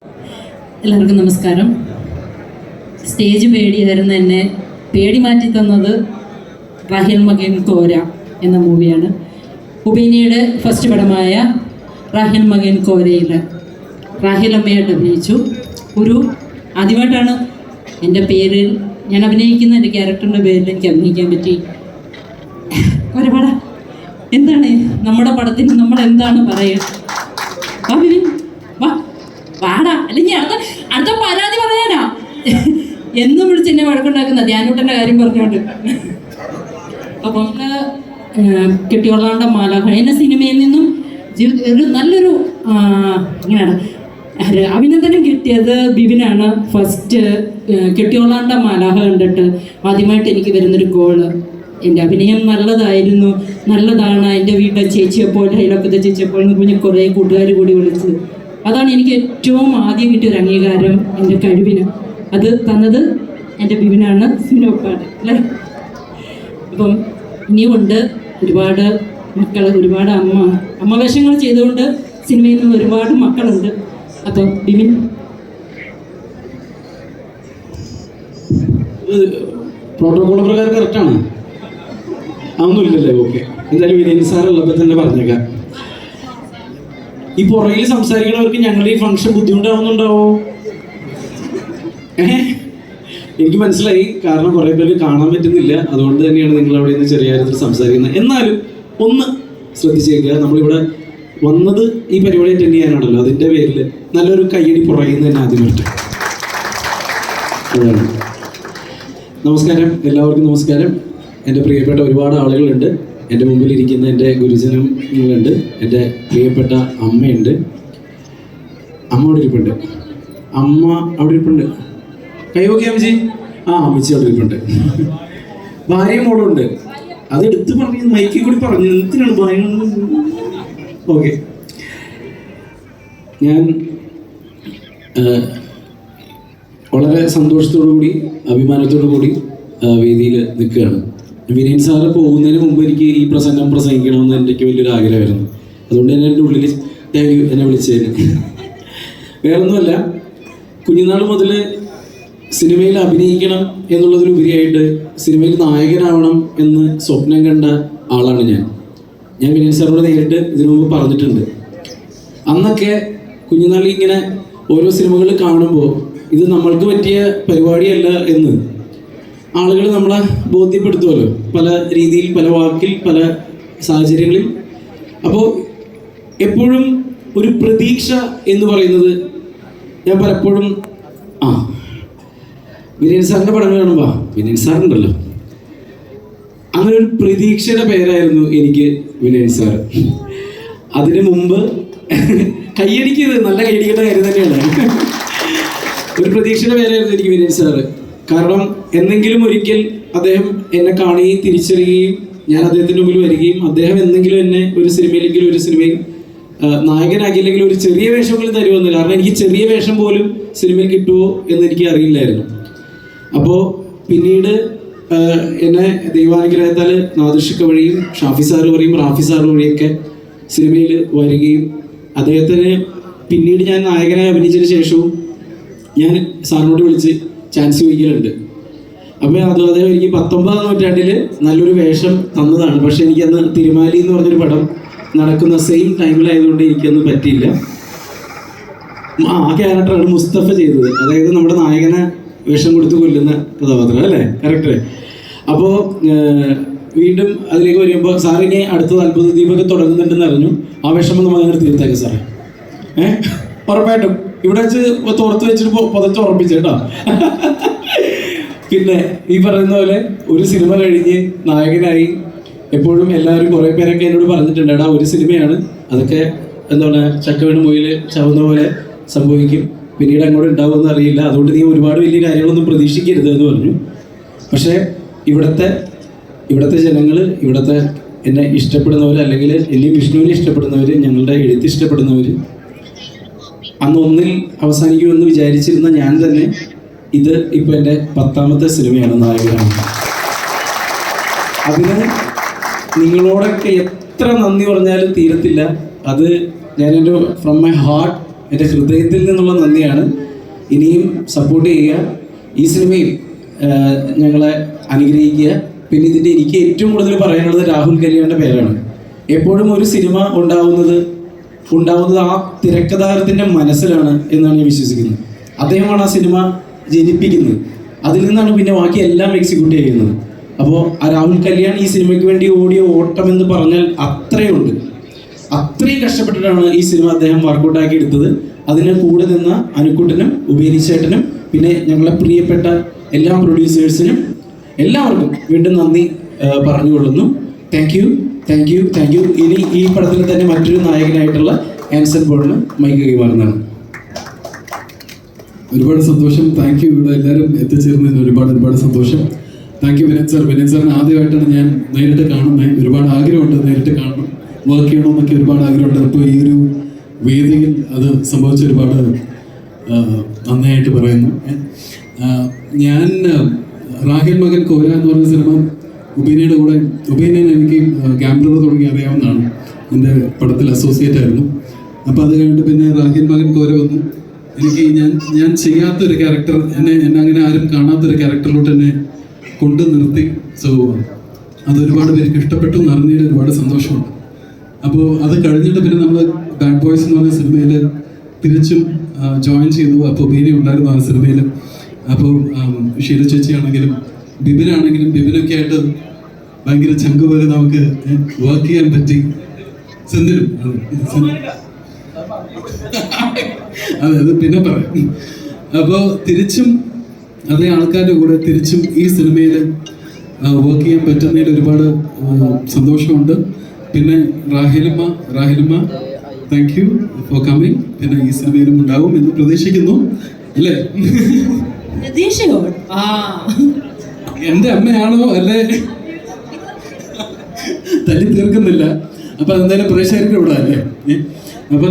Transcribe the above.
എല്ലാവർക്കും നമസ്കാരം. സ്റ്റേജ് പേടിയായിരുന്നു. എന്നെ പേടി മാറ്റി തന്നത് റാഹിൽ മകൻ കോര എന്ന മൂവിയാണ്. ഉബൈനയുടെ ഫസ്റ്റ് പടമായ റാഹിൽ മകൻ കോരയിൽ റാഹിൽ അമ്മയായിട്ട് അഭിനയിച്ചു. ആദ്യമായിട്ടാണ് എൻ്റെ പേരിൽ ഞാൻ അഭിനയിക്കുന്ന എൻ്റെ ക്യാരക്ടറിൻ്റെ പേരിൽ എനിക്ക് അഭിനയിക്കാൻ പറ്റി. ഒരുപാട് എന്താണ് നമ്മുടെ പടത്തിന് നമ്മൾ എന്താണ് പറയുക? വാടാ, അല്ലെങ്കിൽ അടുത്ത പരാതി പറയാനാ എന്നും വിളിച്ച് എന്നെ വഴക്കുണ്ടാക്കുന്ന ധ്യാനൂട്ടൻ്റെ കാര്യം പറഞ്ഞുകൊണ്ട്. അപ്പം കെട്ടിയോളാണ്ട മാലാഖ എന്ന സിനിമയിൽ നിന്നും ഒരു നല്ലൊരു ഇങ്ങനെയാണ് അഭിനന്ദനം കിട്ടിയത് ബിബിനാണ്. ഫസ്റ്റ് കെട്ടിയോളാണ്ട മാലാഖ കണ്ടിട്ട് ആദ്യമായിട്ട് എനിക്ക് വരുന്നൊരു കോള്, എൻ്റെ അഭിനയം നല്ലതാണ്, എൻ്റെ വീട്ടിലെ ചേച്ചിയെപ്പോലെ അയലൊക്കത്തെ ചേച്ചിയെപ്പോലെ കുഞ്ഞ് കുറേ കൂട്ടുകാർ കൂടി വിളിച്ച്. അതാണ് എനിക്ക് ഏറ്റവും ആദ്യം കിട്ടിയൊരു അംഗീകാരം എൻ്റെ കഴിവിന്. അത് തന്നത് എൻ്റെ ബിബിനാണ്, സിനോപ്പാട് അല്ലേ. അപ്പം ഇനിയുമുണ്ട് ഒരുപാട് മക്കൾ, ഒരുപാട് അമ്മ വേഷങ്ങൾ ചെയ്തുകൊണ്ട് സിനിമയിൽ നിന്ന് ഒരുപാട് മക്കളുണ്ട്. അപ്പം ബിബിൻ പ്രോട്ടോകോൾ പ്രകാരം കറക്റ്റാണ്, അതൊന്നുമില്ലല്ലേ? ഓക്കെ, എന്തായാലും വിനയൻ സാറുള്ളപ്പോൾ തന്നെ പറഞ്ഞേക്കാം. ഈ പുറകിൽ സംസാരിക്കണവർക്ക് ഞങ്ങളുടെ ഈ ഫംഗ്ഷൻ ബുദ്ധിമുട്ടാവുന്നുണ്ടാവോ? എനിക്ക് മനസ്സിലായി, കാരണം കുറേ പേർക്ക് കാണാൻ പറ്റുന്നില്ല, അതുകൊണ്ട് തന്നെയാണ് നിങ്ങൾ അവിടെ നിന്ന് ചെറിയ കാര്യത്തിൽ സംസാരിക്കുന്നത്. എന്നാലും ഒന്ന് ശ്രദ്ധിച്ചേക്കുക, നമ്മളിവിടെ വന്നത് ഈ പരിപാടി അറ്റൻഡ് ചെയ്യാനാണല്ലോ, അതിൻ്റെ പേരിൽ നല്ലൊരു കയ്യടി പുറകിൽ നിന്ന് തന്നെ ആദ്യമായിട്ട്. അതാണ്. നമസ്കാരം, എല്ലാവർക്കും നമസ്കാരം. എൻ്റെ പ്രിയപ്പെട്ട ഒരുപാട് ആളുകളുണ്ട്. എൻ്റെ മുമ്പിലിരിക്കുന്ന എൻ്റെ ഗുരുജനങ്ങളുണ്ട്, എൻ്റെ പ്രിയപ്പെട്ട അമ്മയുണ്ട്. അമ്മ അവിടെ ഇരിപ്പുണ്ട്, അമ്മ അവിടെ ഇരിപ്പുണ്ട്. കൈവോക്കി അമ്മച്ചി. അമ്മച്ചി അവിടെ ഇരിപ്പുണ്ട്. ഭാര്യയും മോളുണ്ട്. അത് എടുത്ത് പറഞ്ഞു, മൈക്കിൽ കൂടി പറഞ്ഞു, എന്തിനാണ് പറയുന്നത്? ഓക്കെ, ഞാൻ വളരെ സന്തോഷത്തോടു കൂടി അഭിമാനത്തോടു കൂടി വേദിയിൽ നിൽക്കുകയാണ്. വിനയൻ സാറ് പോകുന്നതിന് മുമ്പ് എനിക്ക് ഈ പ്രസംഗിക്കണമെന്ന് എനിക്ക് വലിയൊരു ആഗ്രഹമായിരുന്നു. അതുകൊണ്ട് തന്നെ എൻ്റെ ഉള്ളിൽ എന്നെ വിളിച്ചതിന് വേറൊന്നുമല്ല, കുഞ്ഞുനാൾ മുതൽ സിനിമയിൽ അഭിനയിക്കണം എന്നുള്ളതിലുപരിയായിട്ട് സിനിമയിൽ നായകനാവണം എന്ന് സ്വപ്നം കണ്ട ആളാണ് ഞാൻ. വിനയൻ സാറിനോട് നേരിട്ട് ഇതിനു മുമ്പ് പറഞ്ഞിട്ടുണ്ട്. അന്നൊക്കെ കുഞ്ഞുനാളിൽ ഇങ്ങനെ ഓരോ സിനിമകൾ കാണുമ്പോൾ ഇത് നമ്മൾക്ക് പറ്റിയ പരിപാടിയല്ല എന്ന് ആളുകൾ നമ്മളെ ബോധ്യപ്പെടുത്തുമല്ലോ, പല രീതിയിൽ, പല വാക്കിൽ, പല സാഹചര്യങ്ങളിൽ. അപ്പോൾ എപ്പോഴും ഒരു പ്രതീക്ഷ എന്ന് പറയുന്നത് ഞാൻ പലപ്പോഴും വിനയൻ സാറിൻ്റെ പടങ്ങൾ കാണുമ്പോൾ വിനയൻ സാറുണ്ടല്ലോ, അങ്ങനെ ഒരു പ്രതീക്ഷയുടെ പേരായിരുന്നു എനിക്ക് വിനയൻ സാർ. അതിനു മുമ്പ് കയ്യടിക്കരുത്, നല്ല കയ്യടിക്കേണ്ട കാര്യം തന്നെയാണ്. ഒരു പ്രതീക്ഷയുടെ പേരായിരുന്നു എനിക്ക് വിനയൻ സാറ്. കാരണം എന്തെങ്കിലും ഒരിക്കൽ അദ്ദേഹം എന്നെ കാണുകയും തിരിച്ചറിയുകയും ഞാൻ അദ്ദേഹത്തിൻ്റെ മുമ്പിൽ വരികയും അദ്ദേഹം എന്തെങ്കിലും എന്നെ ഒരു സിനിമയിൽ നായകനാക്കിയില്ലെങ്കിൽ ഒരു ചെറിയ വേഷമെങ്കിലും തരുമെന്ന്. കാരണം എനിക്ക് ചെറിയ വേഷം പോലും സിനിമയിൽ കിട്ടുമോ എന്ന് എനിക്ക് അറിയില്ലായിരുന്നു. അപ്പോൾ പിന്നീട് എന്നെ ദൈവാനുഗ്രഹത്താൽ നാദിർഷിക്ക വഴിയും ഷാഫി സാറ് വഴിയും റാഫി സാറ് വഴിയൊക്കെ സിനിമയിൽ വരികയും അദ്ദേഹത്തിന് പിന്നീട് ഞാൻ നായകനായി അഭിനയിച്ചതിന് ശേഷവും ഞാൻ സാറിനോട് വിളിച്ച് ചാൻസ് ചോദിക്കലുണ്ട്. അപ്പോൾ അദ്ദേഹം എനിക്ക് 19ാം നൂറ്റാണ്ടിൽ നല്ലൊരു വേഷം തന്നതാണ്. പക്ഷെ എനിക്കന്ന് തിരുമാലി എന്ന് പറഞ്ഞൊരു പടം നടക്കുന്ന സെയിം ടൈമിലായതുകൊണ്ട് എനിക്കന്ന് പറ്റിയില്ല. ആ ക്യാരക്ടറാണ് മുസ്തഫ ചെയ്തത്, അതായത് നമ്മുടെ നായകനെ വേഷം കൊടുത്ത് കൊല്ലുന്ന കഥാപാത്രം അല്ലേ? കറക്റ്റ്. അപ്പോൾ വീണ്ടും അതിലേക്ക് വരുമ്പോൾ സാറിങ്ങനെ അടുത്ത അത്ഭുത ദീപൊക്കെ തുടങ്ങുന്നുണ്ടെന്ന് അറിഞ്ഞു. ആ വേഷം നമ്മൾ അങ്ങനെ തീർത്തേക്കാം സാറേ. ഉറപ്പായിട്ടും ഇവിടെ വെച്ച് തോർത്ത് വെച്ചിട്ട് പുതച്ച് ഉറപ്പിച്ചേട്ടോ. പിന്നെ ഈ പറയുന്ന പോലെ ഒരു സിനിമ കഴിഞ്ഞ് നായകനായി എപ്പോഴും എല്ലാവരും കുറേ പേരൊക്കെ എന്നോട് പറഞ്ഞിട്ടുണ്ട്, എടാ ഒരു സിനിമയാണ്, അതൊക്കെ എന്താണ് ചക്കവീണ് മുയിൽ ചാവുന്ന പോലെ സംഭവിക്കും, പിന്നീട് അങ്ങോട്ട് ഉണ്ടാവുമെന്ന് അറിയില്ല, അതുകൊണ്ട് നീ ഒരുപാട് വലിയ കാര്യങ്ങളൊന്നും പ്രതീക്ഷിക്കരുത് എന്ന് പറഞ്ഞു. പക്ഷേ ഇവിടുത്തെ ജനങ്ങൾ, ഇവിടുത്തെ എന്നെ ഇഷ്ടപ്പെടുന്നവർ, അല്ലെങ്കിൽ എന്നെ വിഷ്ണുവിനെ ഇഷ്ടപ്പെടുന്നവർ, ഞങ്ങളുടെ എഴുത്ത് ഇഷ്ടപ്പെടുന്നവർ, അന്ന് ഒന്നിൽ അവസാനിക്കുമെന്ന് വിചാരിച്ചിരുന്ന ഞാൻ തന്നെ ഇത് ഇപ്പോൾ എൻ്റെ 10ാമത്തെ സിനിമയാണ്, നായകനാണ്. അതിന് നിങ്ങളോടൊക്കെ എത്ര നന്ദി പറഞ്ഞാലും തീരത്തില്ല. അത് ഞാൻ എൻ്റെ ഫ്രം മൈ ഹാർട്ട് എൻ്റെ ഹൃദയത്തിൽ നിന്നുള്ള നന്ദിയാണ്. ഇനിയും സപ്പോർട്ട് ചെയ്യുക, ഈ സിനിമയിൽ ഞങ്ങളെ അനുഗ്രഹിക്കുക. പിന്നെ ഇതിൻ്റെ എനിക്ക് ഏറ്റവും കൂടുതൽ പറയാനുള്ളത് രാഹുൽ കല്യാണിൻ്റെ പേരാണ്. എപ്പോഴും ഒരു സിനിമ ഉണ്ടാവുന്നത് ആ തിരക്കഥാകൃത്തിൻ്റെ മനസ്സിലാണ് എന്നാണ് ഞാൻ വിശ്വസിക്കുന്നത്. അദ്ദേഹമാണ് ആ സിനിമ ജനിപ്പിക്കുന്നത്, അതിൽ നിന്നാണ് പിന്നെ ബാക്കി എല്ലാം എക്സിക്യൂട്ട് ചെയ്യുന്നത്. അപ്പോൾ ആ രാഹുൽ കല്യാൺ ഈ സിനിമയ്ക്ക് വേണ്ടി ഓടിയ ഓട്ടം എന്ന് പറഞ്ഞാൽ അത്രയുണ്ട്. അത്രയും കഷ്ടപ്പെട്ടിട്ടാണ് ഈ സിനിമ അദ്ദേഹം വർക്കൗട്ടാക്കി എടുത്തത്. അതിന് കൂടെ നിന്ന അനുക്കുട്ടനും ഉപേനിച്ചേട്ടനും പിന്നെ ഞങ്ങളെ പ്രിയപ്പെട്ട എല്ലാ പ്രൊഡ്യൂസേഴ്സിനും എല്ലാവർക്കും വീണ്ടും നന്ദി പറഞ്ഞുകൊള്ളുന്നു. Thank you. ഇനി ഈ പടത്തിൽ തന്നെ മറ്റൊരു നായകനായിട്ടുള്ള ആൻസൺ പോളിന് മൈക്ക് കൈമാറുന്നതാണ്. ഒരുപാട് സന്തോഷം. Thank you. ഇവിടെ എല്ലാവരും എത്തിച്ചേർന്നതിന് ഒരുപാട് സന്തോഷം. Thank you Vineeth sir. Vineeth സാറിന് ആദ്യമായിട്ടാണ് ഞാൻ നേരിട്ട് കാണുന്നത്. ഒരുപാട് ആഗ്രഹമുണ്ട് നേരിട്ട് കാണണം, വർക്ക് ചെയ്യണമെന്നൊക്കെ ഒരുപാട് ആഗ്രഹമുണ്ട്. അപ്പോൾ ഈ ഒരു വേദിയിൽ അത് സംഭവിച്ച ഒരുപാട് നന്നായിട്ട് പറയുന്നു. ഞാൻ റാഹിൽ മകൻ കോര എന്ന് പറഞ്ഞ സിനിമ ഉബീനയുടെ കൂടെ, ഉബീനെ എനിക്ക് ഗാംബ്ലർ തുടങ്ങി അറിയാവുന്നതാണ്, എൻ്റെ പടത്തിൽ അസോസിയേറ്റ് ആയിരുന്നു. അപ്പോൾ അത് കഴിഞ്ഞിട്ട് പിന്നെ റാഹിൽ മകൻ കോര വന്നു. എനിക്ക് ഞാൻ ചെയ്യാത്തൊരു ക്യാരക്ടർ, എന്നെ അങ്ങനെ ആരും കാണാത്തൊരു ക്യാരക്ടറിലോട്ട് എന്നെ കൊണ്ടു നിർത്തി. സോ അതൊരുപാട് പേർക്ക് ഇഷ്ടപ്പെട്ടു എന്ന് അറിഞ്ഞതിൽ ഒരുപാട് സന്തോഷമുണ്ട്. അപ്പോൾ അത് കഴിഞ്ഞിട്ട് പിന്നെ നമ്മൾ ബാഡ് ബോയ്സ് എന്ന് പറഞ്ഞ സിനിമയിൽ തിരിച്ചും ജോയിൻ ചെയ്തു. അപ്പോൾ ബീനി ഉണ്ടായിരുന്നു ആ സിനിമയിൽ. അപ്പോൾ ഷീല ചേച്ചിയാണെങ്കിലും ബിബിനാണെങ്കിലും ബിബിനൊക്കെ ആയിട്ട് ഭയങ്കര ചങ്ക് പോലെ നമുക്ക് വർക്ക് ചെയ്യാൻ പറ്റി. സെന്തിലും അതെ, അത് പിന്നെ പറയാം. അപ്പോൾ തിരിച്ചും അതേ ആൾക്കാരുടെ കൂടെ തിരിച്ചും ഈ സിനിമയിൽ വർക്ക് ചെയ്യാൻ പറ്റുന്നതിൽ ഒരുപാട് സന്തോഷമുണ്ട്. പിന്നെ റാഹിലിമ്മ താങ്ക് യു ഫോർ കമ്മിങ്. പിന്നെ ഈ സിനിമയിലും ഉണ്ടാവും എന്ന് പ്രതീക്ഷിക്കുന്നു, അല്ലേ? എൻ്റെ അമ്മയാണോ അല്ലേ തല്ലി തീർക്കുന്നില്ല. അപ്പൊ എന്തായാലും പ്രേക്ഷകർക്ക് ഇവിടെ അല്ലേ? അപ്പൊ